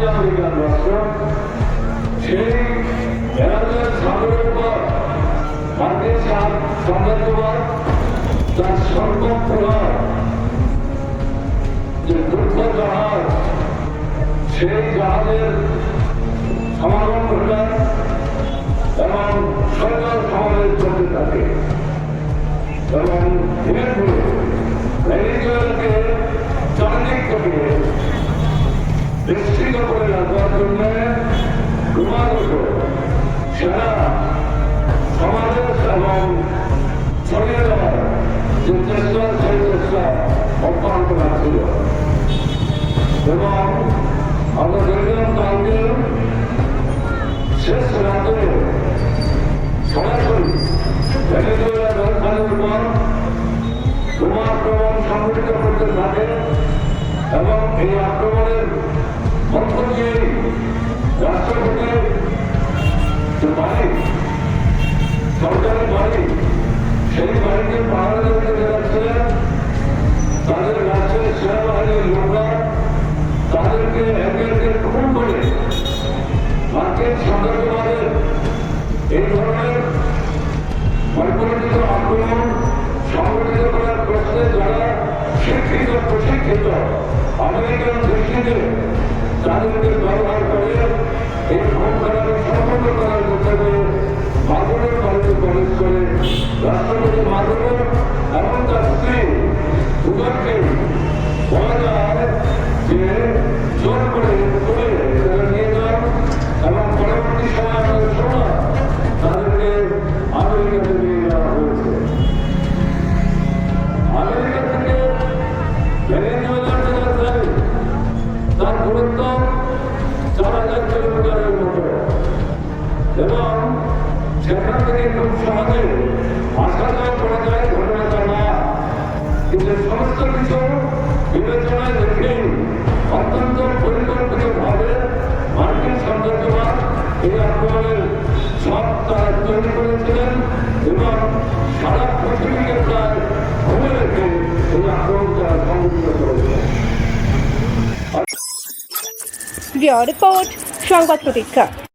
American রাষ্ট্র সেই এরাদের সাগরের উপর মার্কিন সাম্রাজ্যবাদ তার সর্বপ্রভাব যে যুদ্ধ জাহাজ সেই জাহাজের সমাগম ঘটায় এবং সৈন্য সমাবেশ চলতে থাকে এবং ধীরে ধীরে ভেনেজুয়েলাকে চারিদিক থেকে বিস্তৃত করে রাখবার জন্য ক্রমাগত সেনা সমাবেশ এবং ছড়িয়ে দেওয়ার যে চেষ্টা সেই চেষ্টা অব্যাহত রাখছিল এবং আমরা দেখলাম কালকে শেষ রাতে সরাসরি ভেনেজুয়েলা রাজধানীর উপর বোমা আক্রমণ সংঘটিত করতে থাকে এবং এই আক্রমণের মধ্য দিয়েই রাষ্ট্রপতির যে বাড়ি সরকারি বাড়ি সেই বাড়িকে পাহাড়ে দিতে যাচ্ছিলেন তাদের রাজ্যের সেনাবাহিনীর লোকরা তাদেরকে একে একে খুন করে মার্কিন সাম্রাজ্যবাদের এই ধরনের পরিকল্পিত আক্রমণ সংগঠিত করার প্রশ্নে যারা শিক্ষিত প্রশিক্ষিত আমেরিকান দৃষ্টিতে তাদেরকে ব্যবহার করে এই সংখ্যাটাকে সম্পন্ন করার ক্ষেত্রে মার্গনের বাড়িতে প্রবেশ করে রাষ্ট্রপতি মার্গন এবং তার স্ত্রী দুজনকে বলা যায় যে জোর করে তুলে তারা নিয়ে যান এবং পরবর্তী সময় আমাদের সময় তাদেরকে আমেরিকাতে নিয়ে যাওয়া হয়েছে। আমেরিকা থেকে ভেনেজুয়েলার যে রাজধানী তার দূরত্ব 4000 কিলোমিটারের মতো এবং সেখান থেকে খুব সহজে আসা যাওয়া করা যায় ঘটনাটা না, কিন্তু সমস্ত কিছু বিবেচনায় রেখেই অত্যন্ত পরিকল্পিতভাবে মার্কিন সাম্রাজ্যবাদ এই আক্রমণের সব তারা তৈরি করেছিলেন এবং সারা পৃথিবীকে প্রায় ঘুরে রেখে এই আক্রমণটা সংঘটিত করেছেন। রিপোর্ট সংবাদ প্রতীক্ষা।